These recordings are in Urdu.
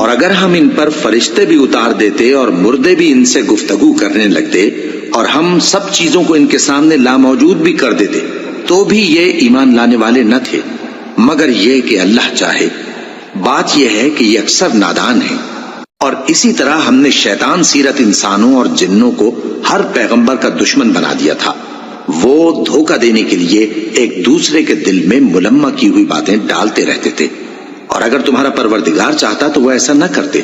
اور اگر ہم ان پر فرشتے بھی اتار دیتے اور مردے بھی ان سے گفتگو کرنے لگتے اور ہم سب چیزوں کو ان کے سامنے لاموجود بھی کر دیتے تو بھی یہ ایمان لانے والے نہ تھے، مگر یہ کہ اللہ چاہے۔ بات یہ ہے کہ یہ اکثر نادان ہیں۔ اور اسی طرح ہم نے شیطان سیرت انسانوں اور جنوں کو ہر پیغمبر کا دشمن بنا دیا تھا۔ وہ دھوکہ دینے کے لیے ایک دوسرے کے دل میں ملمہ کی ہوئی باتیں ڈالتے رہتے تھے، اور اگر تمہارا پروردگار چاہتا تو وہ ایسا نہ کرتے۔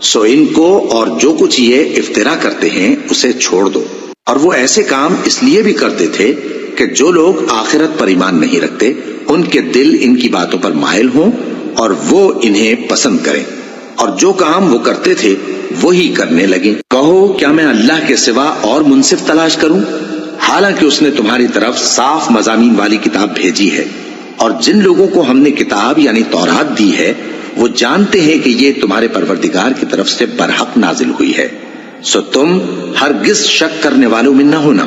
سو ان کو اور جو کچھ یہ افترا کرتے ہیں اسے چھوڑ دو۔ اور وہ ایسے کام اس لیے بھی کرتے تھے کہ جو لوگ آخرت پر ایمان نہیں رکھتے ان کے دل ان کی باتوں پر مائل ہوں اور وہ انہیں پسند کریں، اور جو کام وہ کرتے تھے وہی کرنے لگیں۔ کہو کیا میں اللہ کے سوا اور منصف تلاش کروں، حالانکہ اس نے تمہاری طرف صاف مضامین والی کتاب بھیجی ہے، اور جن لوگوں کو ہم نے کتاب یعنی تورات دی ہے وہ جانتے ہیں کہ یہ تمہارے پروردگار کی طرف سے برحق نازل ہوئی ہے۔ سو تم ہرگز شک کرنے والوں میں نہ ہونا،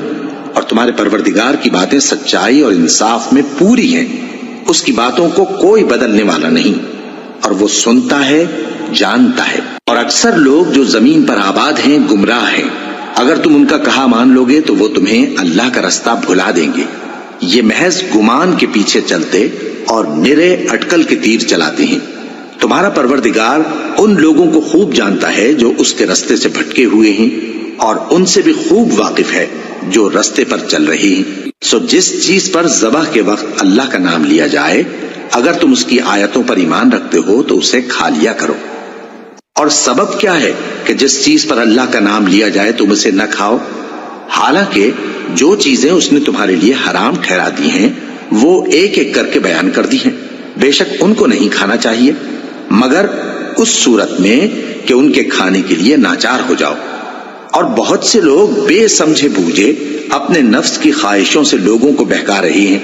اور تمہارے پروردگار کی باتیں سچائی اور انصاف میں پوری ہیں، اس کی باتوں کو کوئی بدلنے والا نہیں، اور وہ سنتا ہے جانتا ہے۔ اور اکثر لوگ جو زمین پر آباد ہیں گمراہ ہیں، اگر تم ان کا کہا مان لوگے تو وہ تمہیں اللہ کا رستہ بھلا دیں گے۔ یہ محض گمان کے پیچھے چلتے اور نرے اٹکل کے تیر چلاتے ہیں۔ تمہارا پروردگار ان لوگوں کو خوب جانتا ہے جو اس کے رستے سے بھٹکے ہوئے ہیں، اور ان سے بھی خوب واقف ہے جو رستے پر چل رہے ہیں۔ سو جس چیز پر ذبح کے وقت اللہ کا نام لیا جائے اگر تم اس کی آیتوں پر ایمان رکھتے ہو تو اسے کھا لیا کرو۔ اور سبب کیا ہے کہ جس چیز پر اللہ کا نام لیا جائے تم اسے نہ کھاؤ، حالانکہ جو چیزیں اس نے تمہارے لیے حرام ٹھہرا دی ہیں وہ ایک ایک کر کے بیان کر دی ہیں، بے شک ان کو نہیں کھانا چاہیے مگر اس صورت میں کہ ان کے کھانے کے لیے ناچار ہو جاؤ۔ اور بہت سے لوگ بے سمجھے بوجھے اپنے نفس کی خواہشوں سے لوگوں کو بہکا رہے ہیں۔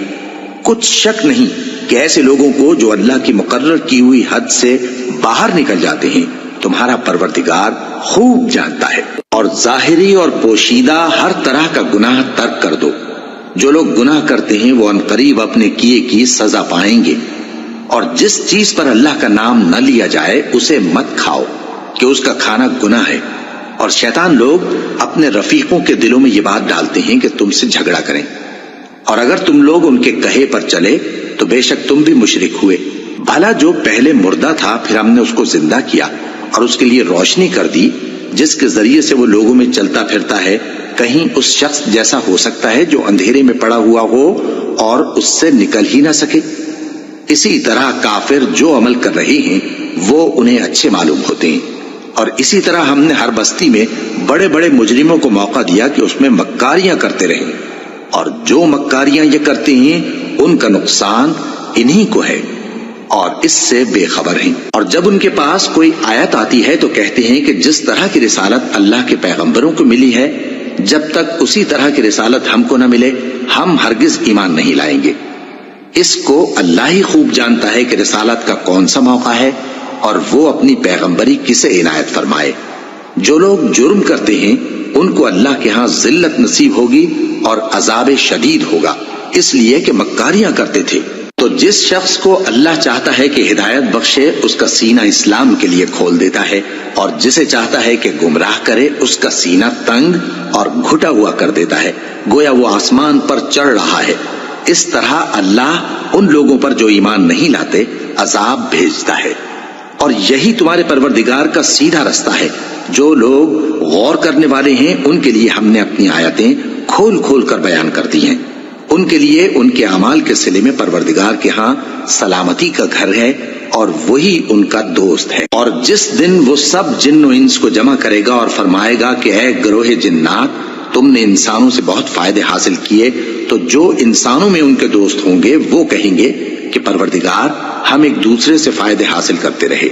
کچھ شک نہیں کہ ایسے لوگوں کو جو اللہ کی مقرر کی ہوئی حد سے باہر نکل جاتے ہیں تمہارا پروردگار خوب جانتا ہے۔ اور ظاہری اور پوشیدہ ہر طرح کا گناہ ترک کر دو۔ جو لوگ گناہ کرتے ہیں وہ عنقریب اپنے کیے کی سزا پائیں گے۔ اور جس چیز پر اللہ کا نام نہ لیا جائے اسے مت کھاؤ کہ اس کا کھانا گناہ ہے۔ اور شیطان لوگ اپنے رفیقوں کے دلوں میں یہ بات ڈالتے ہیں کہ تم سے جھگڑا کریں، اور اگر تم لوگ ان کے کہے پر چلے تو بے شک تم بھی مشرک ہوئے۔ بھلا جو پہلے مردہ تھا پھر ہم نے اس کو زندہ کیا اور اس کے لیے روشنی کر دی جس کے ذریعے سے وہ لوگوں میں چلتا پھرتا ہے، کہیں اس شخص جیسا ہو سکتا ہے جو اندھیرے میں پڑا ہوا ہو اور اس سے نکل ہی نہ سکے؟ اسی طرح کافر جو عمل کر رہے ہیں وہ انہیں اچھے معلوم ہوتے ہیں۔ اور اسی طرح ہم نے ہر بستی میں بڑے بڑے مجرموں کو موقع دیا کہ اس میں مکاریاں کرتے رہیں، اور جو مکاریاں یہ کرتے ہیں ان کا نقصان انہی کو ہے اور اس سے بے خبر ہیں۔ اور جب ان کے پاس کوئی آیت آتی ہے تو کہتے ہیں کہ جس طرح کی رسالت اللہ کے پیغمبروں کو ملی ہے جب تک اسی طرح کی رسالت ہم کو نہ ملے ہم ہرگز ایمان نہیں لائیں گے۔ اس کو اللہ ہی خوب جانتا ہے کہ رسالت کا کون سا موقع ہے اور وہ اپنی پیغمبری کسے عنایت فرمائے۔ جو لوگ جرم کرتے ہیں ان کو اللہ کے ہاں ذلت نصیب ہوگی اور عذاب شدید ہوگا، اس لیے کہ مکاریاں کرتے تھے۔ تو جس شخص کو اللہ چاہتا ہے کہ ہدایت بخشے اس کا سینہ اسلام کے لیے کھول دیتا ہے، اور جسے چاہتا ہے کہ گمراہ کرے اس کا سینہ تنگ اور گھٹا ہوا کر دیتا ہے، گویا وہ آسمان پر چڑھ رہا ہے۔ اس طرح اللہ ان لوگوں پر جو ایمان نہیں لاتے عذاب بھیجتا ہے۔ اور یہی تمہارے پروردگار کا سیدھا رستہ ہے۔ جو لوگ غور کرنے والے ہیں ان کے لیے ہم نے اپنی آیتیں کھول کھول کر بیان کر دی ہیں۔ ان کے لیے ان کے اعمال کے صلے میں پروردگار کے ہاں سلامتی کا گھر ہے اور وہی ان کا دوست ہے۔ اور جس دن وہ سب جن و انس کو جمع کرے گا اور فرمائے گا کہ اے گروہ جنات تم نے انسانوں سے بہت فائدے حاصل کیے، تو جو انسانوں میں ان کے دوست ہوں گے وہ کہیں گے کہ پروردگار ہم ایک دوسرے سے فائدے حاصل کرتے رہے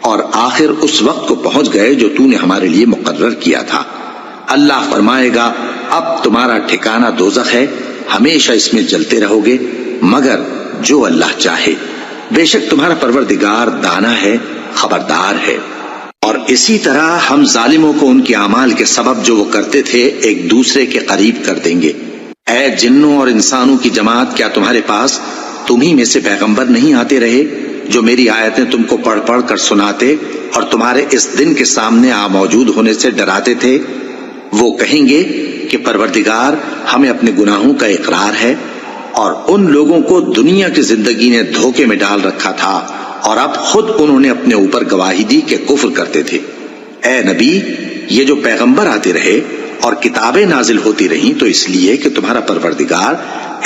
اور آخر اس وقت کو پہنچ گئے جو تو نے ہمارے لیے مقرر کیا تھا۔ اللہ فرمائے گا اب تمہارا ٹھکانہ دوزخ ہے، ہمیشہ اس میں جلتے رہو گے مگر جو اللہ چاہے، بے شک تمہارا پروردگار دانا ہے، خبردار ہے۔ اور اسی طرح ہم ظالموں کو ان کے اعمال کے سبب جو وہ کرتے تھے ایک دوسرے کے قریب کر دیں گے۔ اے جنوں اور انسانوں کی جماعت، کیا تمہارے پاس تمہیں میں سے پیغمبر نہیں آتے رہے جو میری آیتیں تم کو پڑھ پڑھ کر سناتے اور تمہارے اس دن کے سامنے موجود ہونے سے ڈراتے تھے، وہ کہیں گے کہ پروردگار ہمیں اپنے گناہوں کا اقرار ہے، اور ان لوگوں کو دنیا کی زندگی نے دھوکے میں ڈال رکھا تھا اور اب خود انہوں نے اپنے اوپر گواہی دی کہ کفر کرتے تھے۔ اے نبی، یہ جو پیغمبر آتے رہے اور کتابیں نازل ہوتی رہیں تو اس لیے کہ تمہارا پروردگار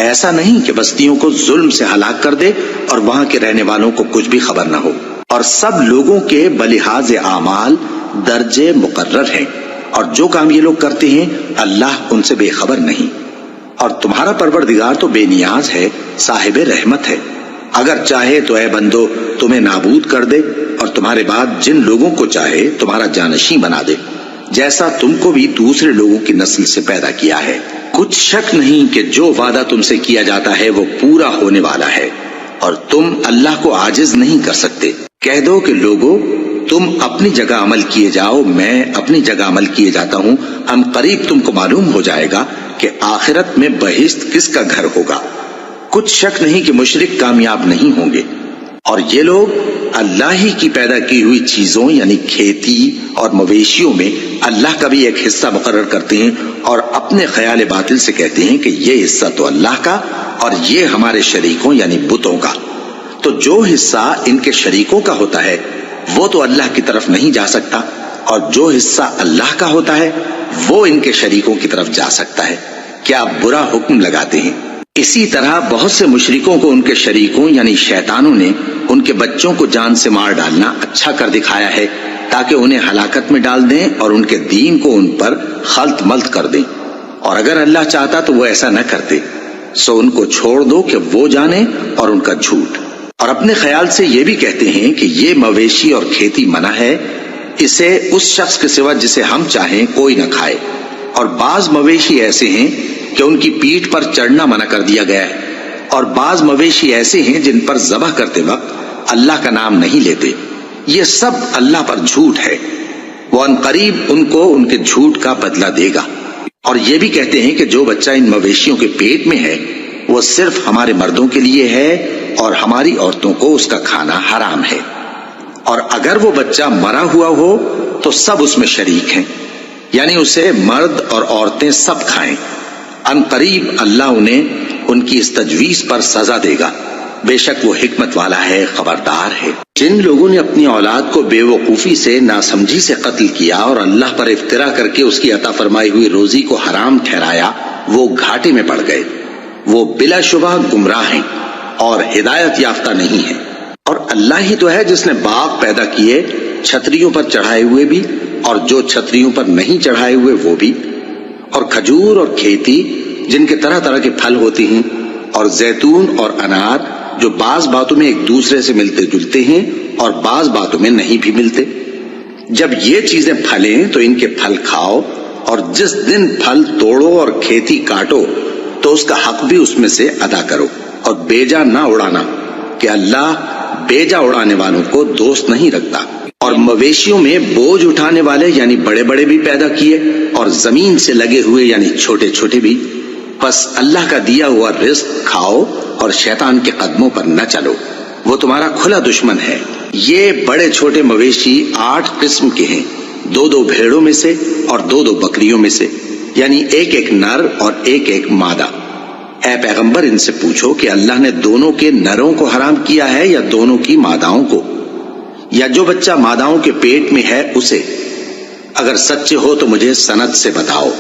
ایسا نہیں کہ بستیوں کو ظلم سے ہلاک کر دے اور وہاں کے رہنے والوں کو کچھ بھی خبر نہ ہو، اور سب لوگوں کے بلحاظ اعمال درجے مقرر ہیں، اور جو کام یہ لوگ کرتے ہیں اللہ ان سے بے خبر نہیں، اور تمہارا پروردگار تو بے نیاز ہے، صاحب رحمت ہے۔ اگر چاہے تو اے بندو تمہیں نابود کر دے اور تمہارے بعد جن لوگوں کو چاہے تمہارا جانشین بنا دے، جیسا تم کو بھی دوسرے لوگوں کی نسل سے پیدا کیا ہے۔ کچھ شک نہیں کہ جو وعدہ تم سے کیا جاتا ہے وہ پورا ہونے والا ہے، اور تم اللہ کو عاجز نہیں کر سکتے۔ کہہ دو کہ لوگو تم اپنی جگہ عمل کیے جاؤ، میں اپنی جگہ عمل کیے جاتا ہوں، ہم قریب تم کو معلوم ہو جائے گا کہ آخرت میں بہشت کس کا گھر ہوگا۔ کچھ شک نہیں کہ مشرک کامیاب نہیں ہوں گے، اور یہ لوگ اللہ ہی کی پیدا کی ہوئی چیزوں یعنی کھیتی اور مویشیوں میں اللہ کا بھی ایک حصہ مقرر کرتے ہیں، اور اپنے خیال باطل سے کہتے ہیں کہ یہ حصہ تو اللہ کا اور یہ ہمارے شریکوں یعنی بتوں کا۔ تو جو حصہ ان کے شریکوں کا ہوتا ہے وہ تو اللہ کی طرف نہیں جا سکتا، اور جو حصہ اللہ کا ہوتا ہے وہ ان کے شریکوں کی طرف جا سکتا ہے۔ کیا برا حکم لگاتے ہیں۔ اسی طرح بہت سے مشرکوں کو ان کے شریکوں یعنی شیطانوں نے ان کے بچوں کو جان سے مار ڈالنا اچھا کر دکھایا ہے، تاکہ انہیں ہلاکت میں ڈال دیں اور ان کے دین کو ان پر خلط ملط کر دیں، اور اگر اللہ چاہتا تو وہ ایسا نہ کرتے۔ سو ان کو چھوڑ دو کہ وہ جانے اور ان کا جھوٹ، اور اپنے خیال سے یہ بھی کہتے ہیں کہ یہ مویشی اور کھیتی منع ہے، اسے اس شخص کے سوا جسے ہم چاہیں کوئی نہ کھائے، اور بعض مویشی ایسے ہیں کہ ان کی پیٹھ پر چڑھنا منع کر دیا گیا ہے، اور بعض مویشی ایسے ہیں جن پر ذبح کرتے وقت اللہ کا نام نہیں لیتے۔ یہ سب اللہ پر جھوٹ ہے، وہ عنقریب ان کو ان کے جھوٹ کا بدلہ دے گا۔ اور یہ بھی کہتے ہیں کہ جو بچہ ان مویشیوں کے پیٹ میں ہے وہ صرف ہمارے مردوں کے لیے ہے اور ہماری عورتوں کو اس کا کھانا حرام ہے، اور اگر وہ بچہ مرا ہوا ہو تو سب اس میں شریک ہیں، یعنی اسے مرد اور عورتیں سب کھائیں۔ عنقریب اللہ انہیں ان کی اس تجویز پر سزا دے گا، بے شک وہ حکمت والا ہے، خبردار ہے۔ جن لوگوں نے اپنی اولاد کو بے وقوفی سے، ناسمجھی سے قتل کیا اور اللہ پر افترا کر کے اس کی عطا فرمائی ہوئی روزی کو حرام ٹھہرایا، وہ گھاٹے میں پڑ گئے، وہ بلا شبہ گمراہ ہیں اور ہدایت یافتہ نہیں ہیں۔ اور اللہ ہی تو ہے جس نے باغ پیدا کیے، چھتریوں پر چڑھائے ہوئے بھی اور جو چھتریوں پر نہیں چڑھائے ہوئے وہ بھی، اور کھجور اور کھیتی جن کے طرح طرح کے پھل ہوتے ہیں، اور زیتون اور انار جو بعض باتوں میں ایک دوسرے سے ملتے جلتے ہیں اور بعض باتوں میں نہیں بھی ملتے۔ جب یہ چیزیں پھلیں تو ان کے پھل کھاؤ، اور جس دن پھل توڑو اور کھیتی کاٹو تو اس کا حق بھی اس میں سے ادا کرو، اور بیجا نہ اڑانا کہ اللہ بیجا اڑانے والوں کو دوست نہیں رکھتا۔ اور مویشیوں میں بوجھ اٹھانے والے یعنی بڑے بڑے بھی پیدا کیے، اور زمین سے لگے ہوئے یعنی چھوٹے چھوٹے بھی۔ پس اللہ کا دیا ہوا رزق کھاؤ اور شیطان کے قدموں پر نہ چلو، وہ تمہارا کھلا دشمن ہے۔ یہ بڑے چھوٹے مویشی 8 قسم کے ہیں، 2 بھیڑوں میں سے اور 2 بکریوں میں سے، یعنی ایک نر اور ایک مادہ۔ اے پیغمبر ان سے پوچھو کہ اللہ نے دونوں کے نروں کو حرام کیا ہے یا دونوں کی ماداؤں کو، یا جو بچہ ماداؤں کے پیٹ میں ہے اسے؟ اگر سچے ہو تو مجھے سند سے بتاؤ۔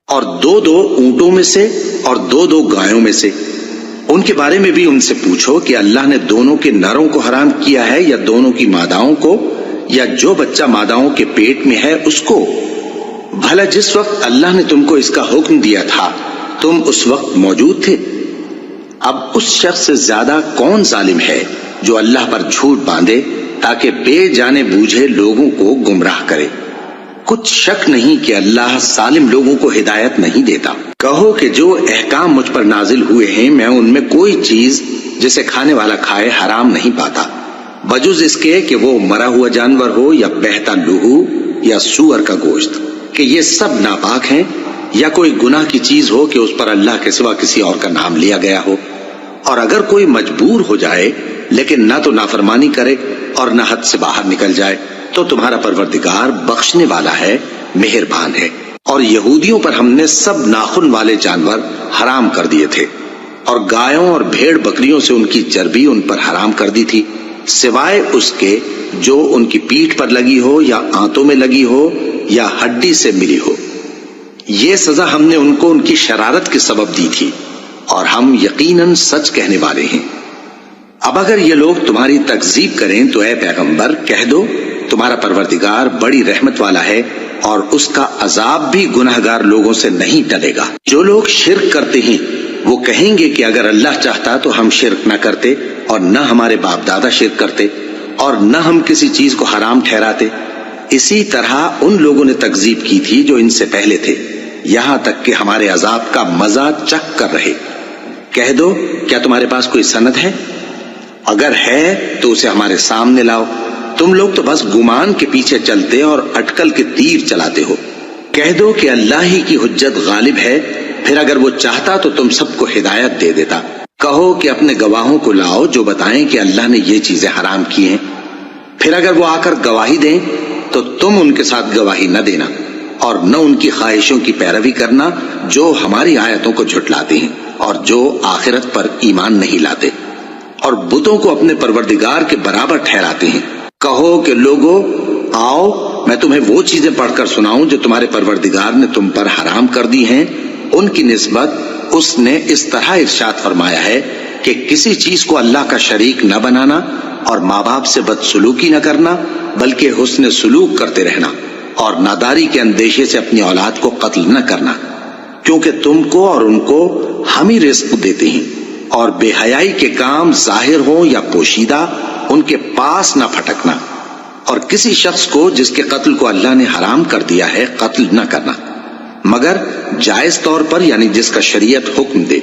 اور 2 اونٹوں میں سے اور 2 گایوں میں سے، ان کے بارے میں بھی ان سے پوچھو کہ اللہ نے دونوں کے نروں کو حرام کیا ہے یا دونوں کی ماداؤں کو، یا جو بچہ ماداؤں کے پیٹ میں ہے اس کو؟ بھلا جس وقت اللہ نے تم کو اس کا حکم دیا تھا تم اس وقت موجود تھے؟ اب اس شخص سے زیادہ کون ظالم ہے جو اللہ پر جھوٹ باندھے تاکہ بے جانے بوجھے لوگوں کو گمراہ کرے۔ کچھ شک نہیں کہ اللہ ظالم لوگوں کو ہدایت نہیں دیتا۔ کہو کہ جو احکام مجھ پر نازل ہوئے ہیں میں ان میں کوئی چیز جسے کھانے والا کھائے حرام نہیں پاتا، بجز اس کے کہ وہ مرا ہوا جانور ہو یا بہتا لہو یا سور کا گوشت، کہ یہ سب ناپاک ہیں، یا کوئی گناہ کی چیز ہو کہ اس پر اللہ کے سوا کسی اور کا نام لیا گیا ہو، اور اگر کوئی مجبور ہو جائے لیکن نہ تو نافرمانی کرے اور نہ حد سے باہر نکل جائے تو تمہارا پروردگار بخشنے والا ہے، مہربان ہے۔ اور یہودیوں پر ہم نے سب ناخن والے جانور حرام کر دیے تھے، اور گایوں اور بھیڑ بکریوں سے ان کی چربی ان پر حرام کر دی تھی، سوائے اس کے جو ان کی پیٹھ پر لگی ہو یا آنتوں میں لگی ہو یا ہڈی سے ملی ہو۔ یہ سزا ہم نے ان کو ان کی شرارت کے سبب دی تھی، اور ہم یقیناً سچ کہنے والے ہیں۔ اب اگر یہ لوگ تمہاری تکذیب کریں تو اے پیغمبر کہہ دو، تمہارا پروردگار بڑی رحمت والا ہے اور اس کا عذاب بھی گناہگار لوگوں سے نہیں ٹلے گا۔ جو لوگ شرک کرتے ہیں وہ کہیں گے کہ اگر اللہ چاہتا تو ہم شرک نہ کرتے اور نہ ہمارے باپ دادا شرک کرتے اور نہ ہم کسی چیز کو حرام ٹھہراتے۔ اسی طرح ان لوگوں نے تکذیب کی تھی جو ان سے پہلے تھے، یہاں تک کہ ہمارے عذاب کا مزہ چکھ کر رہے۔ کہہ دو، کیا تمہارے پاس کوئی سند ہے؟ اگر ہے تو اسے ہمارے سامنے لاؤ۔ تم لوگ تو بس گمان کے پیچھے چلتے اور اٹکل کے تیر چلاتے ہو۔ کہہ دو کہ اللہ ہی کی حجت غالب ہے، پھر اگر وہ چاہتا تو تم سب کو ہدایت دے دیتا۔ کہو کہ اپنے گواہوں کو لاؤ جو بتائیں کہ اللہ نے یہ چیزیں حرام کی ہیں، پھر اگر وہ آ کر گواہی دیں تو تم ان کے ساتھ گواہی نہ دینا اور نہ ان کی خواہشوں کی پیروی کرنا جو ہماری آیتوں کو جھٹلاتے ہیں اور جو آخرت پر ایمان نہیں لاتے اور بتوں کو اپنے پروردگار کے برابر ٹھہراتے ہیں۔ کہو کہ لوگو آؤ، میں تمہیں وہ چیزیں پڑھ کر سناؤں جو تمہارے پروردگار نے تم پر حرام کر دی ہیں۔ ان کی نسبت اس نے اس طرح ارشاد فرمایا ہے کہ کسی چیز کو اللہ کا شریک نہ بنانا اور ماں باپ سے بدسلوکی نہ کرنا، بلکہ حسن سلوک کرتے رہنا اور ناداری کے اندیشے سے اپنی اولاد کو قتل نہ کرنا، کیونکہ تم کو اور ان کو ہم ہی رزق دیتے ہیں۔ اور بے حیائی کے کام ظاہر ہوں یا پوشیدہ ان کے پاس نہ پھٹکنا، اور کسی شخص کو جس کے قتل کو اللہ نے حرام کر دیا ہے قتل نہ کرنا مگر جائز طور پر، یعنی جس کا شریعت حکم دے۔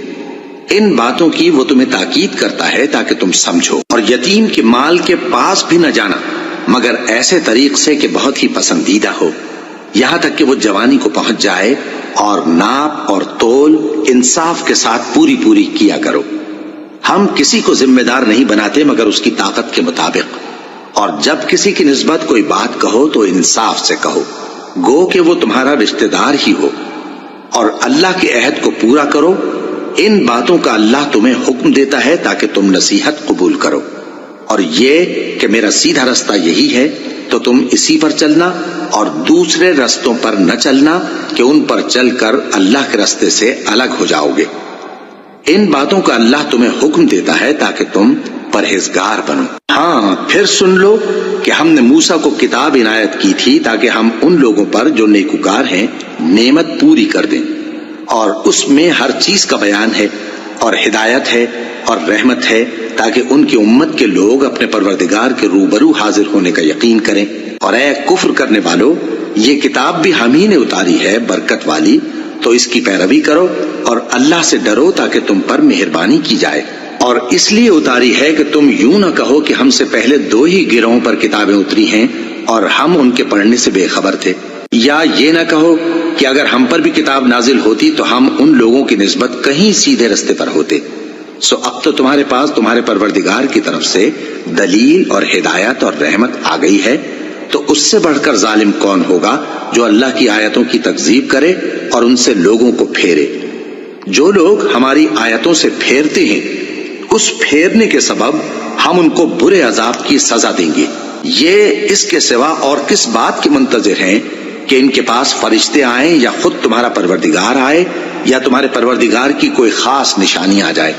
ان باتوں کی وہ تمہیں تاکید کرتا ہے تاکہ تم سمجھو۔ اور یتیم کے مال کے پاس بھی نہ جانا مگر ایسے طریق سے کہ بہت ہی پسندیدہ ہو، یہاں تک کہ وہ جوانی کو پہنچ جائے، اور ناپ اور تول انصاف کے ساتھ پوری پوری کیا کرو۔ ہم کسی کو ذمہ دار نہیں بناتے مگر اس کی طاقت کے مطابق، اور جب کسی کی نسبت کوئی بات کہو تو انصاف سے کہو، گو کہ وہ تمہارا رشتہ دار ہی ہو، اور اللہ کے عہد کو پورا کرو۔ ان باتوں کا اللہ تمہیں حکم دیتا ہے تاکہ تم نصیحت قبول کرو، اور یہ کہ میرا سیدھا رستہ یہی ہے تو تم اسی پر چلنا اور دوسرے رستوں پر نہ چلنا کہ ان پر چل کر اللہ کے رستے سے الگ ہو جاؤ گے۔ ان باتوں کا اللہ تمہیں حکم دیتا ہے تاکہ تم پرہیزگار بنو۔ ہاں، پھر سن لو کہ ہم نے موسیٰ کو کتاب عنایت کی تھی تاکہ ہم ان لوگوں پر جو نیکوکار ہیں نعمت پوری کر دیں، اور اس میں ہر چیز کا بیان ہے اور ہدایت ہے اور رحمت ہے تاکہ ان کی امت کے لوگ اپنے پروردگار کے روبرو حاضر ہونے کا یقین کریں۔ اور اے کفر کرنے والو، یہ کتاب بھی ہم ہی نے اتاری ہے برکت والی، تو اس کی پیروی کرو اور اللہ سے ڈرو تاکہ تم پر مہربانی کی جائے۔ اور اس لیے اتاری ہے کہ تم یوں نہ کہو کہ ہم سے پہلے 2 ہی گروہوں پر کتابیں اتری ہیں اور ہم ان کے پڑھنے سے بے خبر تھے، یا یہ نہ کہو کہ اگر ہم پر بھی کتاب نازل ہوتی تو ہم ان لوگوں کی نسبت کہیں سیدھے رستے پر ہوتے۔ سو اب تو تمہارے پاس تمہارے پروردگار کی طرف سے دلیل اور ہدایت اور رحمت آ گئی ہے، تو اس سے بڑھ کر ظالم کون ہوگا جو اللہ کی آیتوں کی تکذیب کرے اور ان سے لوگوں کو پھیرے۔ جو لوگ ہماری آیتوں سے پھیرتے ہیں اس پھیرنے کے سبب ہم ان کو برے عذاب کی سزا دیں گے۔ یہ اس کے سوا اور کس بات کے منتظر ہیں کہ ان کے پاس فرشتے آئیں یا خود تمہارا پروردگار آئے یا تمہارے پروردگار کی کوئی خاص نشانی آ جائے۔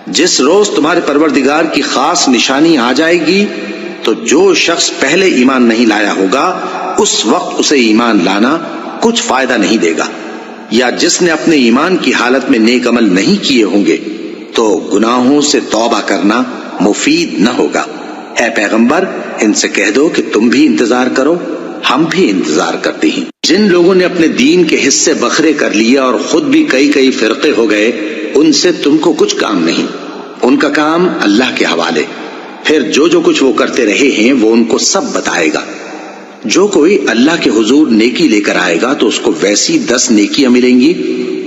جس روز تمہارے پروردگار کی خاص نشانی آ جائے گی تو جو شخص پہلے ایمان نہیں لایا ہوگا اس وقت اسے ایمان لانا کچھ فائدہ نہیں دے گا، یا جس نے اپنے ایمان کی حالت میں نیک عمل نہیں کیے ہوں گے تو گناہوں سے توبہ کرنا مفید نہ ہوگا۔ اے پیغمبر، ان سے کہہ دو کہ تم بھی انتظار کرو، ہم بھی انتظار کرتے ہیں۔ جن لوگوں نے اپنے دین کے حصے بکھرے کر لیے اور خود بھی کئی فرقے ہو گئے، ان سے تم کو کچھ کام نہیں، ان کا کام اللہ کے حوالے۔ پھر جو کچھ وہ کرتے رہے ہیں وہ ان کو سب بتائے گا۔ جو کوئی اللہ کے حضور نیکی لے کر آئے گا تو اس کو ویسی 10 نیکیاں ملیں گی،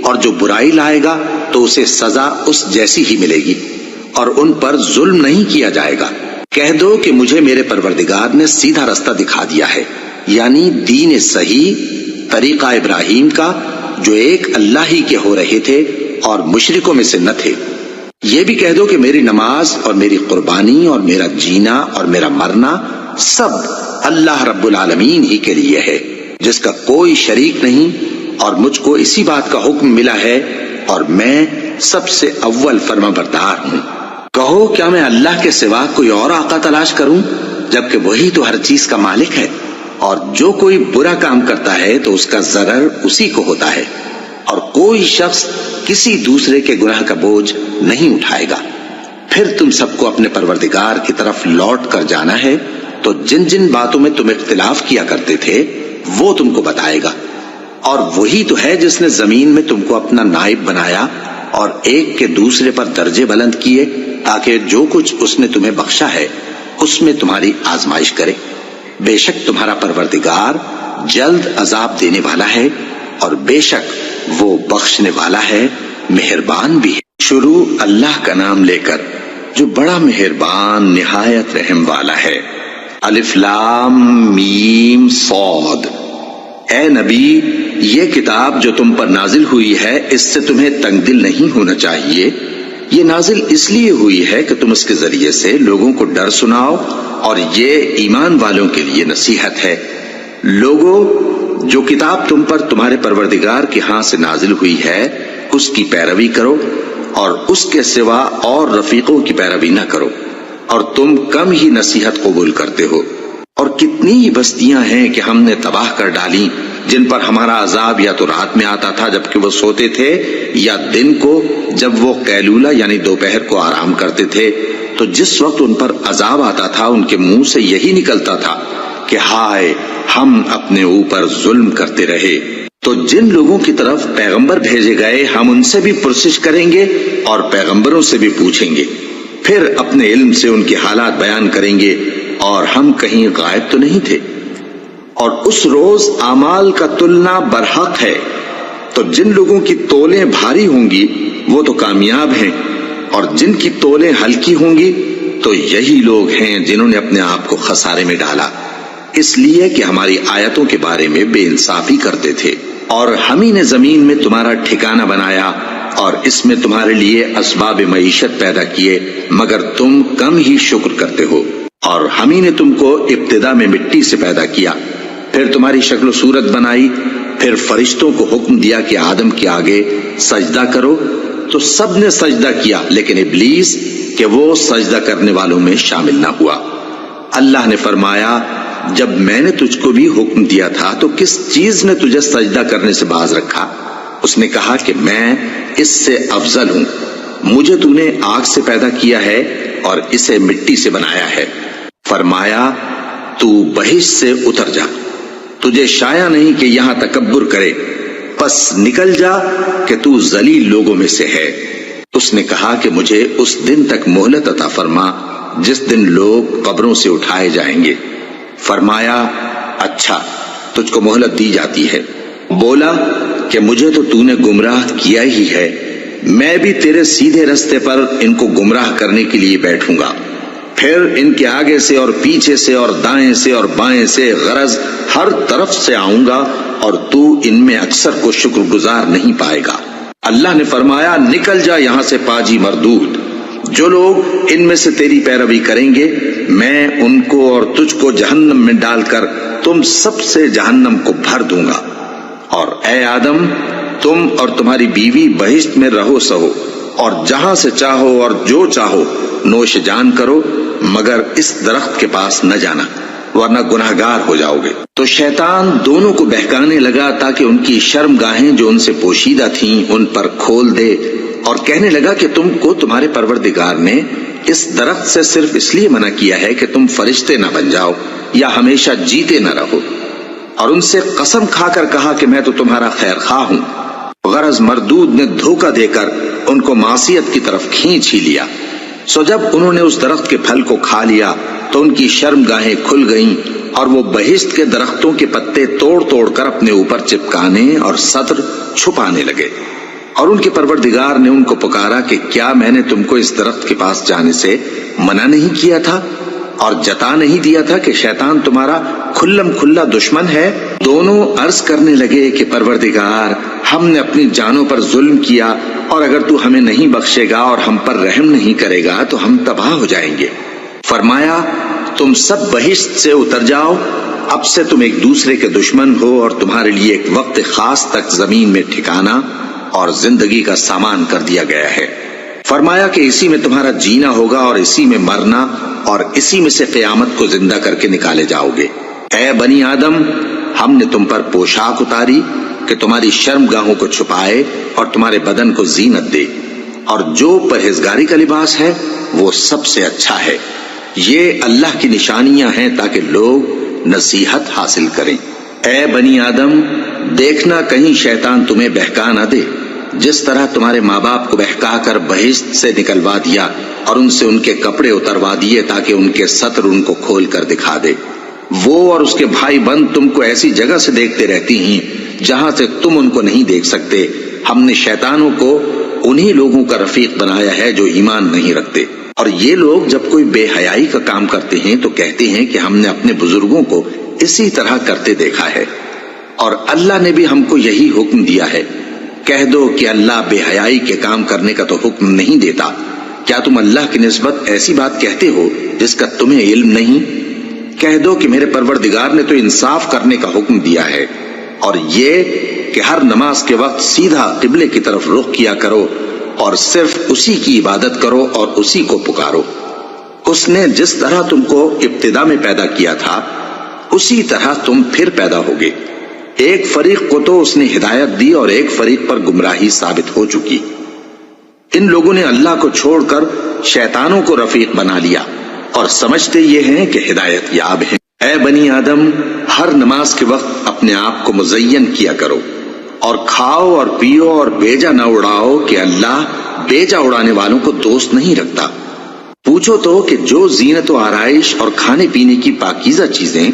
اور جو برائی لائے گا تو اسے سزا اس جیسی ہی ملے گی۔ اور ان پر ظلم نہیں کیا جائے گا۔ کہہ دو کہ مجھے میرے پروردگار نے سیدھا رستہ دکھا دیا ہے، یعنی دین صحیح، طریقہ ابراہیم کا، جو ایک اللہ ہی کے ہو رہے تھے اور مشرکوں میں سے نہ تھے۔ یہ بھی کہہ دو کہ میری نماز اور میری قربانی اور میرا جینا اور میرا مرنا سب اللہ رب العالمین ہی کے لیے ہے، جس کا کوئی شریک نہیں، اور مجھ کو اسی بات کا حکم ملا ہے اور میں سب سے اول فرما بردار ہوں۔ کہو کیا میں اللہ کے سوا کوئی اور آقا تلاش کروں، جبکہ وہی تو ہر چیز کا مالک ہے، اور جو کوئی برا کام کرتا ہے تو اس کا ضرر اسی کو ہوتا ہے، اور کوئی شخص کسی دوسرے کے گناہ کا بوجھ نہیں اٹھائے گا۔ پھر تم سب کو اپنے پروردگار کی طرف لوٹ کر جانا ہے، تو جن جن باتوں میں تم اختلاف کیا کرتے تھے وہ تم کو بتائے گا، اور وہی تو ہے جس نے زمین میں تم کو اپنا نائب بنایا اور ایک کے دوسرے پر درجے بلند کیے، تاکہ جو کچھ اس نے تمہیں بخشا ہے اس میں تمہاری آزمائش کرے۔ بے شک تمہارا پروردگار جلد عذاب دینے والا ہے، اور بے شک وہ بخشنے والا ہے، مہربان بھی ہے۔ شروع اللہ کا نام لے کر جو بڑا مہربان نہایت رحم والا ہے۔ الف لام میم صاد۔ اے نبی، یہ کتاب جو تم پر نازل ہوئی ہے اس سے تمہیں تنگ دل نہیں ہونا چاہیے۔ یہ نازل اس لیے ہوئی ہے کہ تم اس کے ذریعے سے لوگوں کو ڈر سناؤ، اور یہ ایمان والوں کے لیے نصیحت ہے۔ لوگوں، جو کتاب تم پر تمہارے پروردگار کے ہاں سے نازل ہوئی ہے اس کی پیروی کرو، اور اس کے سوا اور رفیقوں کی پیروی نہ کرو، اور تم کم ہی نصیحت قبول کرتے ہو۔ اور کتنی ہی بستیاں ہیں کہ ہم نے تباہ کر ڈالی، جن پر ہمارا عذاب یا تو رات میں آتا تھا جبکہ وہ سوتے تھے، یا دن کو جب وہ قیلولہ یعنی دوپہر کو آرام کرتے تھے، تو جس وقت ان پر عذاب آتا تھا ان کے منہ سے یہی نکلتا تھا کہ ہائے، ہم اپنے اوپر ظلم کرتے رہے۔ تو جن لوگوں کی طرف پیغمبر بھیجے گئے ہم ان سے بھی پرسش کریں گے اور پیغمبروں سے بھی پوچھیں گے، پھر اپنے علم سے ان کے حالات بیان کریں گے، اور ہم کہیں غائب تو نہیں تھے۔ اور اس روز اعمال کا تلنا برحق ہے، تو جن لوگوں کی تولیں بھاری ہوں گی وہ تو کامیاب ہیں، اور جن کی تولیں ہلکی ہوں گی تو یہی لوگ ہیں جنہوں نے اپنے آپ کو خسارے میں ڈالا، اس لیے کہ ہماری آیتوں کے بارے میں بے انصافی کرتے تھے۔ اور ہم ہی نے زمین میں تمہارا ٹھکانہ بنایا، اور اس میں تمہارے لیے اسباب معیشت پیدا کیے، مگر تم کم ہی شکر کرتے ہو۔ اور ہم ہی نے تم کو ابتدا میں مٹی سے پیدا کیا، پھر تمہاری شکل و صورت بنائی، پھر فرشتوں کو حکم دیا کہ آدم کے آگے سجدہ کرو، تو سب نے سجدہ کیا، لیکن ابلیس کہ وہ سجدہ کرنے والوں میں شامل نہ ہوا۔ اللہ نے فرمایا، جب میں نے تجھ کو بھی حکم دیا تھا تو کس چیز نے تجھے سجدہ کرنے سے باز رکھا؟ اس نے کہا کہ میں اس سے افضل ہوں، مجھے تو نے آگ سے پیدا کیا ہے اور اسے مٹی سے بنایا ہے۔ فرمایا، تو بہشت سے اتر جا، تجھے شایع نہیں کہ یہاں تکبر کرے، پس نکل جا کہ تو ذلیل لوگوں میں سے ہے۔ اس نے کہا کہ مجھے اس دن تک مہلت عطا فرما جس دن لوگ قبروں سے اٹھائے جائیں گے۔ فرمایا، اچھا، تجھ کو مہلت دی جاتی ہے۔ بولا کہ مجھے تو نے گمراہ کیا ہی ہے، میں بھی تیرے سیدھے رستے پر ان کو گمراہ کرنے کے لیے بیٹھوں گا، پھر ان کے آگے سے اور پیچھے سے اور دائیں سے اور بائیں سے، غرض ہر طرف سے آؤں گا، اور تو ان میں اکثر کو شکر گزار نہیں پائے گا۔ اللہ نے فرمایا، نکل جا یہاں سے پاجی مردود، جو لوگ ان میں سے تیری پیروی کریں گے میں ان کو اور تجھ کو جہنم میں ڈال کر تم سب سے جہنم کو بھر دوں گا۔ اور اے آدم، تم اور تمہاری بیوی بہشت میں رہو سہو، اور جہاں سے چاہو اور جو چاہو نوش جان کرو، مگر اس درخت کے پاس نہ جانا ورنہ گناہگار ہو جاؤ گے۔ تو شیطان دونوں کو بہکانے لگا تاکہ ان کی شرم گاہیں جو ان سے پوشیدہ تھیں ان پر کھول دے، اور کہنے لگا کہ تم کو تمہارے پروردگار نے اس درخت سے صرف اس لیے منع کیا ہے کہ تم فرشتے نہ بن جاؤ یا ہمیشہ جیتے نہ رہو۔ اور ان سے قسم کھا کر کہا کہ میں تو تمہارا خیر خواہ ہوں۔ غرض مردود نے دھوکہ دے کر ان کو معصیت کی طرف کھینچ ہی لیا۔ سو جب انہوں نے اس درخت کے پھل کو کھا لیا تو ان کی شرم گاہیں کھل گئیں، اور وہ بہشت کے درختوں کے پتے توڑ توڑ کر اپنے اوپر چپکانے اور صدر چھپانے لگے۔ اور ان کے پروردگار نے ان کو پکارا کہ کیا میں نے تم کو اس درخت کے پاس جانے سے منع نہیں کیا تھا اور جتا نہیں دیا تھا کہ شیطان تمہارا کھلم کھلا دشمن ہے؟ دونوں عرض کرنے لگے کہ پروردگار، ہم نے اپنی جانوں پر ظلم کیا، اور اگر تو ہمیں نہیں بخشے گا اور ہم پر رحم نہیں کرے گا تو ہم تباہ ہو جائیں گے۔ فرمایا تم سب بہشت سے اتر جاؤ، اب سے تم ایک دوسرے کے دشمن ہو اور تمہارے لیے ایک وقت خاص تک زمین میں ٹھکانا اور زندگی کا سامان کر دیا گیا ہے۔ فرمایا کہ اسی میں تمہارا جینا ہوگا اور اسی میں مرنا، اور اسی میں سے قیامت کو زندہ کر کے نکالے جاؤ گے۔ اے بنی آدم، ہم نے تم پر پوشاک اتاری کہ تمہاری شرم گاہوں کو چھپائے اور تمہارے بدن کو زینت دے، اور جو پرہیزگاری کا لباس ہے وہ سب سے اچھا ہے۔ یہ اللہ کی نشانیاں ہیں تاکہ لوگ نصیحت حاصل کریں۔ اے بنی آدم، دیکھنا کہیں شیطان تمہیں بہکا نہ دے، جس طرح تمہارے ماں باپ کو بہکا کر بہشت سے نکلوا دیا اور ان سے ان کے کپڑے اتروا دیے تاکہ ان کے ستر ان کو کھول کر دکھا دے۔ وہ اور اس کے بھائی بند تم کو ایسی جگہ سے دیکھتے رہتی ہیں جہاں سے تم ان کو نہیں دیکھ سکتے۔ ہم نے شیطانوں کو انہی لوگوں کا رفیق بنایا ہے جو ایمان نہیں رکھتے۔ اور یہ لوگ جب کوئی بے حیائی کا کام کرتے ہیں تو کہتے ہیں کہ ہم نے اپنے بزرگوں کو اسی طرح کرتے دیکھا ہے، اور اللہ نے بھی ہم کو یہی حکم دیا ہے۔ کہہ دو کہ اللہ بے حیائی کے کام کرنے کا تو حکم نہیں دیتا۔ کیا تم اللہ کی نسبت ایسی بات کہتے ہو جس کا تمہیں علم نہیں؟ کہہ دو کہ میرے پروردگار نے تو انصاف کرنے کا حکم دیا ہے، اور یہ کہ ہر نماز کے وقت سیدھا قبلے کی طرف رخ کیا کرو اور صرف اسی کی عبادت کرو اور اسی کو پکارو۔ اس نے جس طرح تم کو ابتدا میں پیدا کیا تھا اسی طرح تم پھر پیدا ہوگے۔ ایک فریق کو تو اس نے ہدایت دی اور ایک فریق پر گمراہی ثابت ہو چکی۔ ان لوگوں نے اللہ کو چھوڑ کر شیطانوں کو رفیق بنا لیا اور سمجھتے یہ ہیں کہ ہدایت یاب ہیں۔ اے بنی آدم، ہر نماز کے وقت اپنے آپ کو مزین کیا کرو، اور کھاؤ اور پیو اور بیجا نہ اڑاؤ کہ اللہ بیجا اڑانے والوں کو دوست نہیں رکھتا۔ پوچھو تو کہ جو زینت و آرائش اور کھانے پینے کی پاکیزہ چیزیں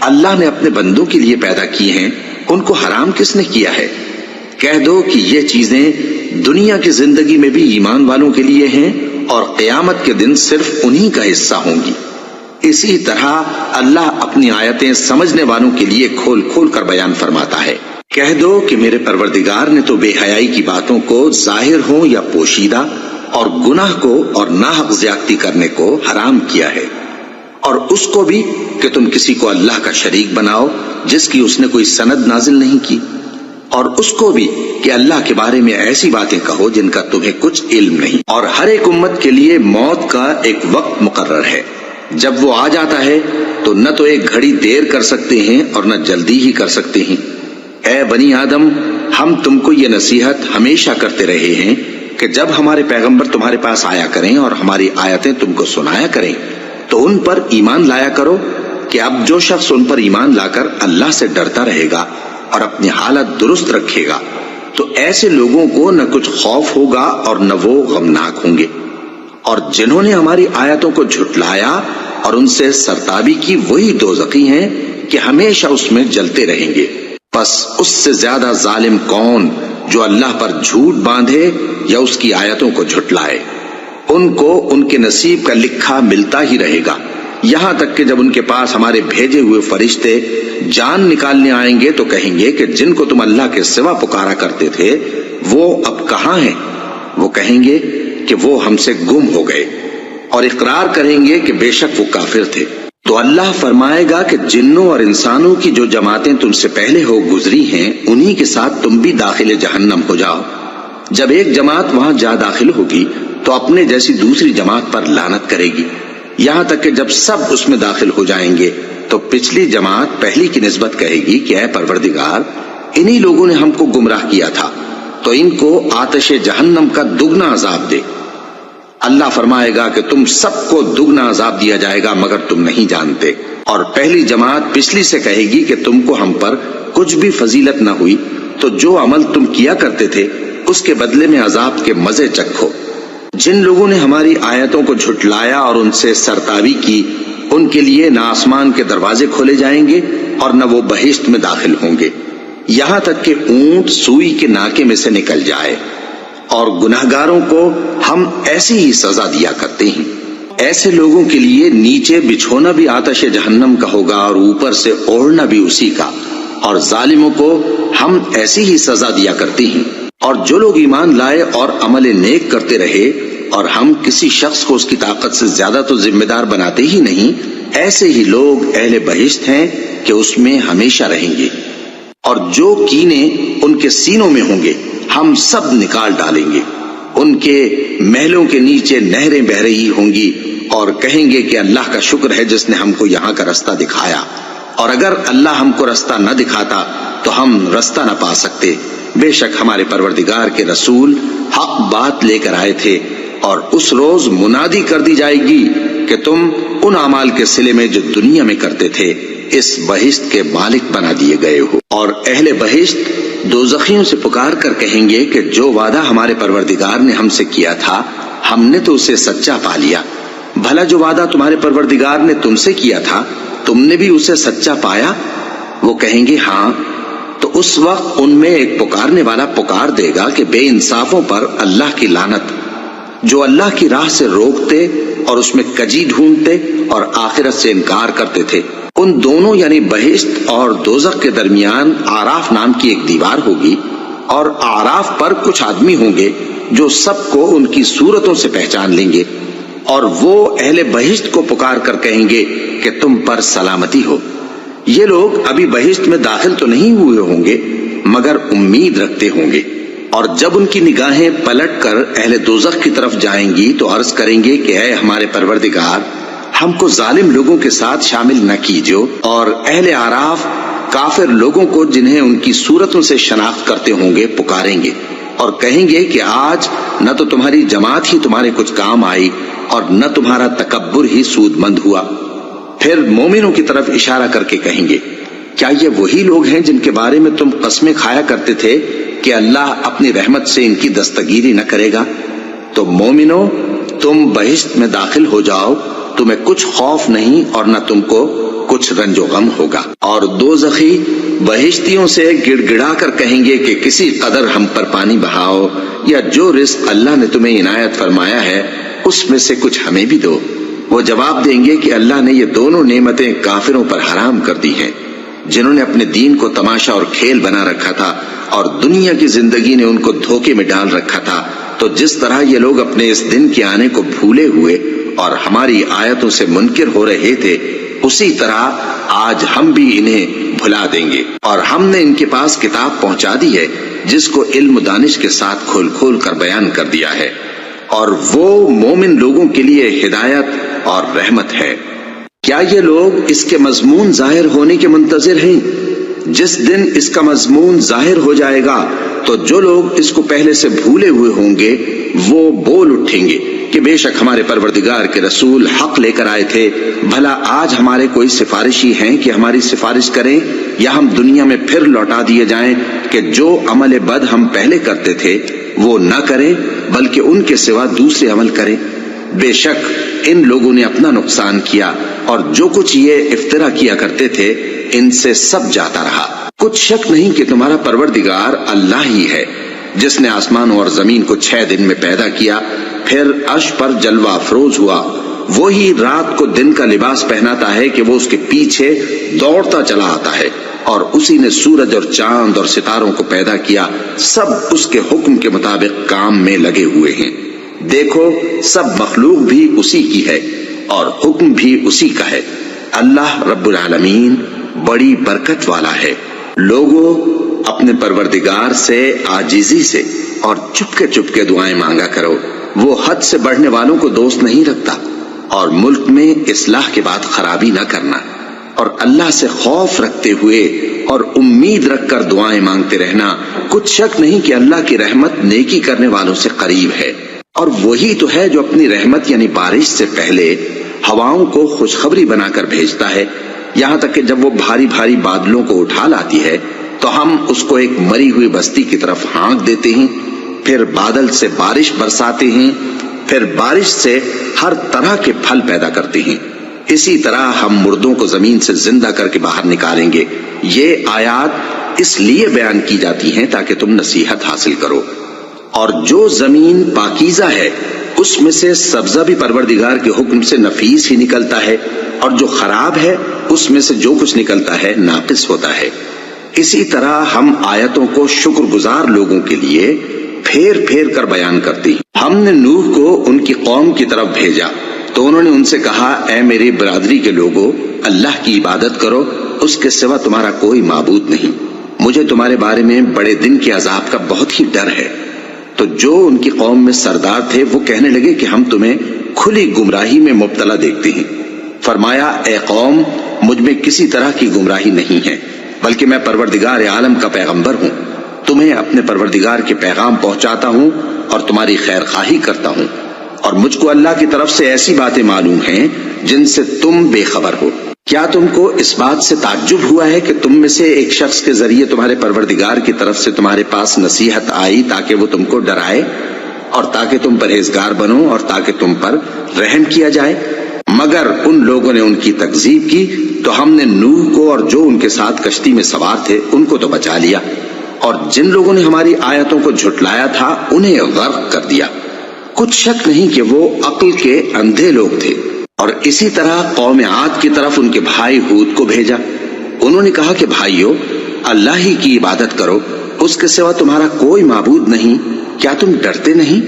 اللہ نے اپنے بندوں کے لیے پیدا کی ہیں ان کو حرام کس نے کیا ہے؟ کہہ دو کہ یہ چیزیں دنیا کی زندگی میں بھی ایمان والوں کے لیے ہیں اور قیامت کے دن صرف انہی کا حصہ ہوں گی۔ اسی طرح اللہ اپنی آیتیں سمجھنے والوں کے لیے کھول کھول کر بیان فرماتا ہے۔ کہہ دو کہ میرے پروردگار نے تو بے حیائی کی باتوں کو ظاہر ہوں یا پوشیدہ، اور گناہ کو اور ناحق زیادتی کرنے کو حرام کیا ہے، اور اس کو بھی کہ تم کسی کو اللہ کا شریک بناؤ جس کی اس نے کوئی سند نازل نہیں کی، اور اس کو بھی کہ اللہ کے بارے میں ایسی باتیں کہو جن کا تمہیں کچھ علم نہیں۔ اور ہر ایک امت کے لیے موت کا ایک وقت مقرر ہے، جب وہ آ جاتا ہے تو نہ تو ایک گھڑی دیر کر سکتے ہیں اور نہ جلدی ہی کر سکتے ہیں۔ اے بنی آدم، ہم تم کو یہ نصیحت ہمیشہ کرتے رہے ہیں کہ جب ہمارے پیغمبر تمہارے پاس آیا کریں اور ہماری آیتیں تم کو سنایا کریں تو ان پر ایمان لایا کرو، کہ اب جو شخص ان پر ایمان لا کر اللہ سے ڈرتا رہے گا اور اپنی حالت درست رکھے گا تو ایسے لوگوں کو نہ کچھ خوف ہوگا اور نہ وہ غمناک ہوں گے۔ اور جنہوں نے ہماری آیتوں کو جھٹلایا اور ان سے سرتابی کی وہی دوزخی ہیں کہ ہمیشہ اس میں جلتے رہیں گے۔ پس اس سے زیادہ ظالم کون جو اللہ پر جھوٹ باندھے یا اس کی آیتوں کو جھٹلائے؟ ان کو ان کے نصیب کا لکھا ملتا ہی رہے گا، یہاں تک کہ جب ان کے پاس ہمارے بھیجے ہوئے فرشتے جان نکالنے آئیں گے تو کہیں گے کہ جن کو تم اللہ کے سوا پکارا کرتے تھے وہ اب کہاں ہیں؟ وہ کہیں گے کہ وہ ہم سے گم ہو گئے، اور اقرار کریں گے کہ بے شک وہ کافر تھے۔ تو اللہ فرمائے گا کہ جنوں اور انسانوں کی جو جماعتیں تم سے پہلے ہو گزری ہیں انہی کے ساتھ تم بھی داخل جہنم ہو جاؤ۔ جب ایک جماعت وہاں جا داخل ہوگی تو اپنے جیسی دوسری جماعت پر لعنت کرے گی، یہاں تک کہ جب سب اس میں داخل ہو جائیں گے تو پچھلی جماعت پہلی کی نسبت کہے گی کہ اے پروردگار، انہی لوگوں نے ہم کو گمراہ کیا تھا، تو ان کو آتش جہنم کا دگنا عذاب دے۔ اللہ فرمائے گا کہ تم سب کو دگنا عذاب دیا جائے گا مگر تم نہیں جانتے۔ اور پہلی جماعت پچھلی سے کہے گی کہ تم کو ہم پر کچھ بھی فضیلت نہ ہوئی، تو جو عمل تم کیا کرتے تھے اس کے بدلے میں عذاب کے مزے چکھو۔ جن لوگوں نے ہماری آیتوں کو جھٹلایا اور ان سے سرتابی کی ان کے لیے نہ آسمان کے دروازے کھولے جائیں گے اور نہ وہ بہشت میں داخل ہوں گے، یہاں تک کہ اونٹ سوئی کے ناکے میں سے نکل جائے، اور گناہگاروں کو ہم ایسی ہی سزا دیا کرتے ہیں۔ ایسے لوگوں کے لیے نیچے بچھونا بھی آتش جہنم کا ہوگا اور اوپر سے اوڑھنا بھی اسی کا، اور ظالموں کو ہم ایسی ہی سزا دیا کرتے ہیں۔ اور جو لوگ ایمان لائے اور عمل نیک کرتے رہے اور ہم کسی شخص کو اس کی طاقت سے زیادہ تو ذمہ دار بناتے ہی نہیں، ایسے ہی لوگ اہل بہشت ہیں کہ اس میں ہمیشہ رہیں گے۔ اور جو کینے ان کے سینوں میں ہوں گے ہم سب نکال ڈالیں گے۔ ان کے محلوں کے نیچے نہریں بہہ رہی ہوں گی اور کہیں گے کہ اللہ کا شکر ہے جس نے ہم کو یہاں کا رستہ دکھایا، اور اگر اللہ ہم کو رستہ نہ دکھاتا تو ہم رستہ نہ پا سکتے۔ بے شک ہمارے پروردگار کے رسول حق بات لے کر آئے تھے، اور اس روز منادی کر دی جائے گی کہ تم ان اعمال کے صلے میں جو دنیا میں کرتے تھے اس بہشت کے مالک بنا دیے گئے ہو۔ اور اہل بہشت دوزخیوں سے پکار کر کہیں گے کہ جو وعدہ ہمارے پروردگار نے ہم سے کیا تھا ہم نے تو اسے سچا پا لیا۔ بھلا جو وعدہ تمہارے پروردگار نے تم سے کیا تھا تم نے بھی اسے سچا پایا؟ وہ کہیں گے ہاں۔ تو اس وقت ان میں ایک پکارنے والا پکار دے گا کہ بے انصافوں پر اللہ کی لعنت، جو اللہ کی راہ سے روکتے اور اس میں کجی ڈھونڈتے اور آخرت سے انکار کرتے تھے۔ ان دونوں یعنی بہشت اور دوزخ کے درمیان آراف نام کی ایک دیوار ہوگی، اور آراف پر کچھ آدمی ہوں گے جو سب کو ان کی صورتوں سے پہچان لیں گے، اور وہ اہل بہشت کو پکار کر کہیں گے کہ تم پر سلامتی ہو۔ یہ لوگ ابھی بہشت میں داخل تو نہیں ہوئے ہوں گے مگر امید رکھتے ہوں گے، اور جب ان کی نگاہیں پلٹ کر اہل دوزخ کی طرف جائیں گی تو عرض کریں گے کہ اے ہمارے پروردگار، ہم کو ظالم لوگوں کے ساتھ شامل نہ کیجو۔ اور اہل آراف کافر لوگوں کو جنہیں ان کی صورتوں سے شناخت کرتے ہوں گے پکاریں گے اور کہیں گے کہ آج نہ تو تمہاری جماعت ہی تمہارے کچھ کام آئی اور نہ تمہارا تکبر ہی سود مند ہوا۔ پھر مومنوں کی طرف اشارہ کر کے کہیں گے کیا یہ وہی لوگ ہیں جن کے بارے میں تم قسمیں کھایا کرتے تھے کہ اللہ اپنی رحمت سے ان کی دستگیری نہ کرے گا؟ تو مومنوں، تم بہشت میں داخل ہو جاؤ، تمہیں کچھ خوف نہیں اور نہ تم کو کچھ رنج و غم ہوگا۔ اور دوزخی بہشتیوں سے گڑ گڑا کر کہیں گے کہ کسی قدر ہم پر پانی بہاؤ، یا جو رزق اللہ نے تمہیں عنایت فرمایا ہے اس میں سے کچھ ہمیں بھی دو۔ وہ جواب دیں گے کہ اللہ نے یہ دونوں نعمتیں کافروں پر حرام کر دی ہیں، جنہوں نے اپنے دین کو تماشا اور کھیل بنا رکھا تھا اور دنیا کی زندگی نے ان کو دھوکے میں ڈال رکھا تھا۔ تو جس طرح یہ لوگ اپنے اس دن کے آنے کو بھولے ہوئے اور ہماری آیتوں سے منکر ہو رہے تھے، اسی طرح آج ہم بھی انہیں بھلا دیں گے۔ اور ہم نے ان کے پاس کتاب پہنچا دی ہے جس کو علم و دانش کے ساتھ کھول کھول کر بیان کر دیا ہے، اور وہ مومن لوگوں کے لیے ہدایت اور رحمت ہے۔ کیا یہ لوگ اس کے مضمون ظاہر ہونے کے منتظر ہیں؟ جس دن اس کا مضمون ظاہر ہو جائے گا تو جو لوگ اس کو پہلے سے بھولے ہوئے ہوں گے وہ بول اٹھیں گے کہ بے شک ہمارے پروردگار کے رسول حق لے کر آئے تھے۔ بھلا آج ہمارے کوئی سفارشی ہیں کہ ہماری سفارش کریں، یا ہم دنیا میں پھر لوٹا دیے جائیں کہ جو عمل بد ہم پہلے کرتے تھے وہ نہ کریں بلکہ ان کے سوا دوسرے عمل کریں۔ بے شک ان لوگوں نے اپنا نقصان کیا، اور جو کچھ یہ افترا کیا کرتے تھے ان سے سب جاتا رہا۔ کچھ شک نہیں کہ تمہارا پروردگار اللہ ہی ہے جس نے آسمانوں اور زمین کو 6 دن میں پیدا کیا، پھر عرش پر جلوہ افروز ہوا۔ وہی رات کو دن کا لباس پہناتا ہے کہ وہ اس کے پیچھے دوڑتا چلا آتا ہے، اور اسی نے سورج اور چاند اور ستاروں کو پیدا کیا، سب اس کے حکم کے مطابق کام میں لگے ہوئے ہیں۔ دیکھو سب مخلوق بھی اسی کی ہے اور حکم بھی اسی کا ہے۔ اللہ رب العالمین بڑی برکت والا ہے۔ لوگوں، اپنے پروردگار سے عاجزی سے اور چپ کے دعائیں مانگا کرو، وہ حد سے بڑھنے والوں کو دوست نہیں رکھتا، اور ملک میں اصلاح کے بعد خرابی نہ کرنا، اور اللہ سے خوف رکھتے ہوئے اور امید رکھ کر دعائیں مانگتے رہنا۔ کچھ شک نہیں کہ اللہ کی رحمت نیکی کرنے والوں سے قریب ہے، اور وہی تو ہے جو اپنی رحمت یعنی بارش سے پہلے ہواؤں کو خوشخبری بنا کر بھیجتا ہے، یہاں تک کہ جب وہ بھاری بھاری بادلوں کو اٹھا لاتی ہے تو ہم اس کو ایک مری ہوئی بستی کی طرف ہانک دیتے ہیں، پھر بادل سے بارش برساتے ہیں، پھر بارش سے ہر طرح کے پھل پیدا کرتے ہیں۔ اسی طرح ہم مردوں کو زمین سے زندہ کر کے باہر نکالیں گے۔ یہ آیات اس لیے بیان کی جاتی ہیں تاکہ تم نصیحت حاصل کرو۔ اور جو زمین پاکیزہ ہے اس میں سے سبزہ بھی پروردگار کے حکم سے نفیس ہی نکلتا ہے، اور جو خراب ہے اس میں سے جو کچھ نکلتا ہے ناقص ہوتا ہے۔ اسی طرح ہم آیتوں کو شکر گزار لوگوں کے لیے پھیر پھیر کر بیان کرتے ہیں۔ ہم نے نوح کو ان کی قوم کی طرف بھیجا تو انہوں نے ان سے کہا، اے میری برادری کے لوگوں، اللہ کی عبادت کرو، اس کے سوا تمہارا کوئی معبود نہیں، مجھے تمہارے بارے میں بڑے دن کے عذاب کا بہت ہی ڈر ہے۔ تو جو ان کی قوم میں سردار تھے وہ کہنے لگے کہ ہم تمہیں کھلی گمراہی میں مبتلا دیکھتے ہیں۔ فرمایا، اے قوم، مجھ میں کسی طرح کی گمراہی نہیں ہے، بلکہ میں پروردگار عالم کا پیغمبر ہوں، تمہیں اپنے پروردگار کے پیغام پہنچاتا ہوں اور تمہاری خیر خواہی کرتا ہوں، اور مجھ کو اللہ کی طرف سے ایسی باتیں معلوم ہیں جن سے تم بے خبر ہو۔ کیا تم کو اس بات سے تعجب ہوا ہے کہ تم میں سے ایک شخص کے ذریعے تمہارے پروردگار کی طرف سے تمہارے پاس نصیحت آئی تاکہ وہ تم کو ڈرائے اور تاکہ تم پرہیزگار بنو اور تاکہ تم پر رحم کیا جائے؟ مگر ان لوگوں نے ان کی تکذیب کی تو ہم نے نوح کو اور جو ان کے ساتھ کشتی میں سوار تھے ان کو تو بچا لیا، اور جن لوگوں نے ہماری آیتوں کو جھٹلایا تھا انہیں غرق کر دیا۔ کچھ شک نہیں کہ وہ عقل کے اندھے لوگ تھے۔ اور اسی طرح قوم عاد کی طرف ان کے بھائی ہود کو بھیجا، انہوں نے کہا کہ بھائیو، اللہ ہی کی عبادت کرو، اس کے سوا تمہارا کوئی معبود نہیں، کیا تم ڈرتے نہیں؟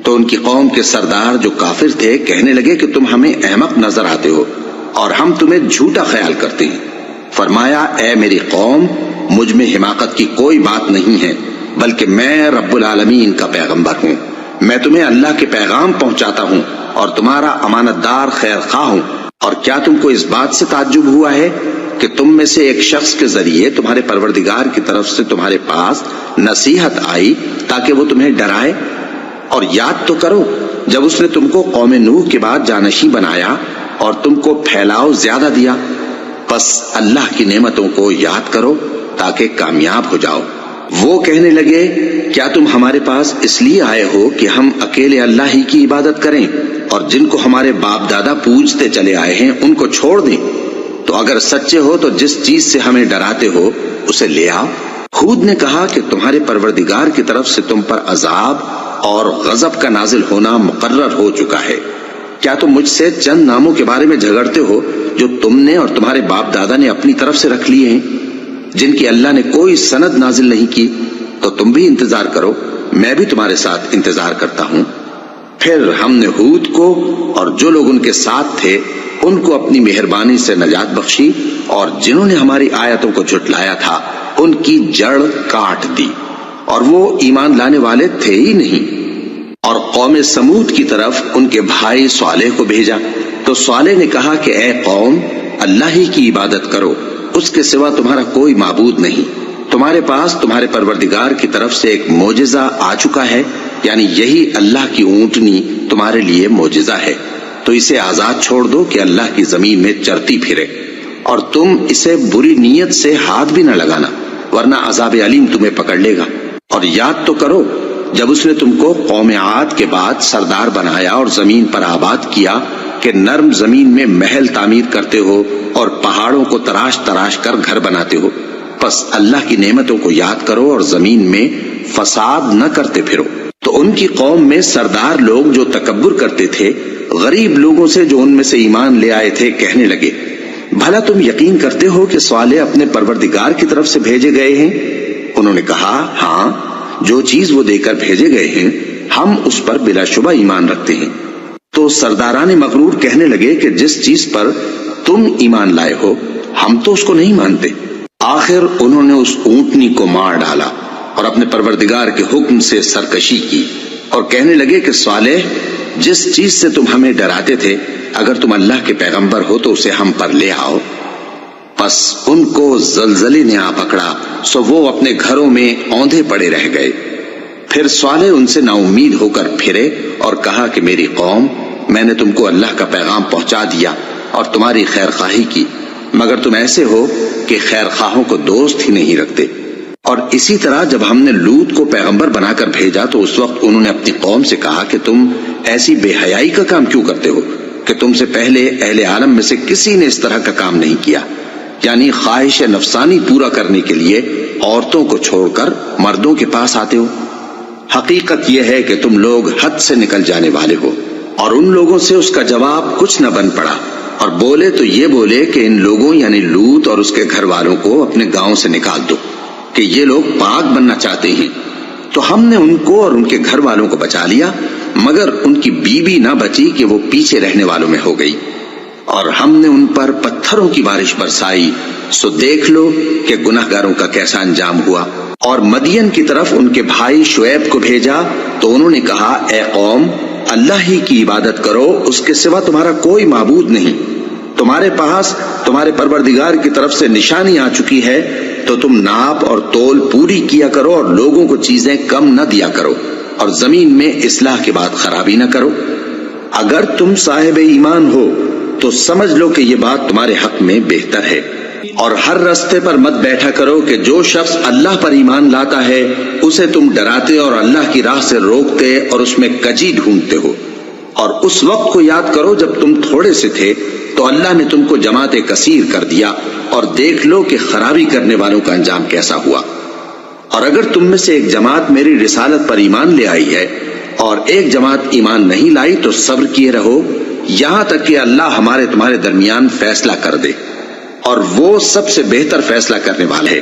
تو ان کی قوم کے سردار جو کافر تھے کہنے لگے کہ تم ہمیں احمق نظر آتے ہو اور ہم تمہیں جھوٹا خیال کرتے ہیں۔ فرمایا، اے میری قوم، مجھ میں حماقت کی کوئی بات نہیں ہے، بلکہ میں رب العالمین کا پیغمبر ہوں، میں تمہیں اللہ کے پیغام پہنچاتا ہوں اور تمہارا امانت دار خیر خواہ ہوں۔ اور کیا تم کو اس بات سے تعجب ہوا ہے کہ تم میں سے ایک شخص کے ذریعے تمہارے پروردگار کی طرف سے تمہارے پاس نصیحت آئی تاکہ وہ تمہیں ڈرائے؟ اور یاد تو کرو جب اس نے تم کو قوم نوح کے بعد جانشین بنایا اور تم کو پھیلاؤ زیادہ دیا، پس اللہ کی نعمتوں کو یاد کرو تاکہ کامیاب ہو جاؤ۔ وہ کہنے لگے، کیا تم ہمارے پاس اس لیے آئے ہو کہ ہم اکیلے اللہ ہی کی عبادت کریں اور جن کو ہمارے باپ دادا پوجتے چلے آئے ہیں ان کو چھوڑ دیں؟ تو اگر سچے ہو تو جس چیز سے ہمیں ڈراتے ہو اسے لے آؤ۔ ہود نے کہا کہ تمہارے پروردگار کی طرف سے تم پر عذاب اور غضب کا نازل ہونا مقرر ہو چکا ہے۔ کیا تم مجھ سے چند ناموں کے بارے میں جھگڑتے ہو جو تم نے اور تمہارے باپ دادا نے اپنی طرف سے رکھ لیے ہیں، جن کی اللہ نے کوئی سند نازل نہیں کی؟ تو تم بھی انتظار کرو، میں بھی تمہارے ساتھ انتظار کرتا ہوں۔ پھر ہم نے ہود کو اور جو لوگ ان کے ساتھ تھے ان کو اپنی مہربانی سے نجات بخشی، اور جنہوں نے ہماری آیتوں کو جھٹلایا تھا ان کی جڑ کاٹ دی، اور وہ ایمان لانے والے تھے ہی نہیں۔ اور قوم سمود کی طرف ان کے بھائی صالح کو بھیجا تو صالح نے کہا کہ اے قوم، اللہ ہی کی عبادت کرو، اس کے سوا تمہارا کوئی معبود نہیں۔ تمہارے پاس تمہارے پروردگار کی طرف سے ایک معجزہ آ چکا ہے، یعنی یہی اللہ کی اونٹنی تمہارے لیے معجزہ ہے، تو اسے آزاد چھوڑ دو کہ اللہ کی زمین میں چرتی پھرے، اور تم اسے بری نیت سے ہاتھ بھی نہ لگانا، ورنہ عذاب علیم تمہیں پکڑ لے گا۔ اور یاد تو کرو جب اس نے تم کو قوم عاد کے بعد سردار بنایا اور زمین پر آباد کیا کہ نرم زمین میں محل تعمیر کرتے ہو اور پہاڑوں کو تراش تراش کر گھر بناتے ہو، پس اللہ کی نعمتوں کو یاد کرو اور زمین میں فساد نہ کرتے پھرو۔ تو ان کی قوم میں سردار لوگ جو تکبر کرتے تھے غریب لوگوں سے جو ان میں سے ایمان لے آئے تھے کہنے لگے، بھلا تم یقین کرتے ہو کہ صالح اپنے پروردگار کی طرف سے بھیجے گئے ہیں؟ انہوں نے کہا، ہاں، جو چیز وہ دے کر بھیجے گئے ہیں ہم اس پر بلا شبہ ایمان رکھتے ہیں۔ تو سرداران مغرور کہنے لگے کہ جس چیز پر تم ایمان لائے ہو ہم تو اس کو نہیں مانتے۔ آخر انہوں نے اس اونٹنی کو مار ڈالا اور اپنے پروردگار کے حکم سے سرکشی کی، اور کہنے لگے کہ صالح، جس چیز سے تم ہمیں ڈراتے تھے اگر تم اللہ کے پیغمبر ہو تو اسے ہم پر لے آؤ۔ پس ان کو زلزلے نے آ پکڑا، سو وہ اپنے گھروں میں اوندھے پڑے رہ گئے۔ پھر صالح ان سے نا امید ہو کر پھرے اور کہا کہ میری قوم، میں نے تم کو اللہ کا پیغام پہنچا دیا اور تمہاری خیر خواہی کی، مگر تم ایسے ہو کہ خیر خواہوں کو دوست ہی نہیں رکھتے۔ اور اسی طرح جب ہم نے لوط کو پیغمبر بنا کر بھیجا تو اس وقت انہوں نے اپنی قوم سے کہا کہ تم ایسی بے حیائی کا کام کیوں کرتے ہو کہ تم سے پہلے اہل عالم میں سے کسی نے اس طرح کا کام نہیں کیا، یعنی خواہش نفسانی پورا کرنے کے لیے عورتوں کو چھوڑ کر مردوں کے پاس آتے ہو۔ حقیقت یہ ہے کہ تم لوگ حد سے نکل جانے والے ہو۔ اور ان لوگوں سے اس کا جواب کچھ نہ بن پڑا، اور بولے تو یہ بولے کہ ان لوگوں یعنی لوط اور اس کے گھر والوں کو اپنے گاؤں سے نکال دو کہ یہ لوگ پاک بننا چاہتے ہیں۔ تو ہم نے ان کو اور ان کے گھر والوں کو بچا لیا، مگر ان کی بیوی نہ بچی کہ وہ پیچھے رہنے والوں میں ہو گئی، اور ہم نے ان پر پتھروں کی بارش برسائی، سو دیکھ لو کہ گناہگاروں کا کیسا انجام ہوا۔ اور مدین کی طرف ان کے بھائی شعیب کو بھیجا تو انہوں نے کہا، اے قوم، اللہ ہی کی عبادت کرو، اس کے سوا تمہارا کوئی معبود نہیں۔ تمہارے پاس تمہارے پروردگار کی طرف سے نشانی آ چکی ہے، تو تم ناپ اور تول پوری کیا کرو اور لوگوں کو چیزیں کم نہ دیا کرو، اور زمین میں اصلاح کے بعد خرابی نہ کرو۔ اگر تم صاحب ایمان ہو تو سمجھ لو کہ یہ بات تمہارے حق میں بہتر ہے، اور ہر رستے پر مت بیٹھا کرو کہ جو شخص اللہ پر ایمان لاتا ہے اسے تم ڈراتے اور اللہ کی راہ سے روکتے اور اس میں کجی ڈھونڈتے ہو۔ اور اس وقت کو یاد کرو جب تم تھوڑے سے تھے تو اللہ نے تم کو جماعت کثیر کر دیا، اور دیکھ لو کہ خرابی کرنے والوں کا انجام کیسا ہوا۔ اور اگر تم میں سے ایک جماعت میری رسالت پر ایمان لے آئی ہے اور ایک جماعت ایمان نہیں لائی تو صبر کیے رہو یہاں تک کہ اللہ ہمارے تمہارے درمیان فیصلہ کر دے، اور وہ سب سے بہتر فیصلہ کرنے والا ہے۔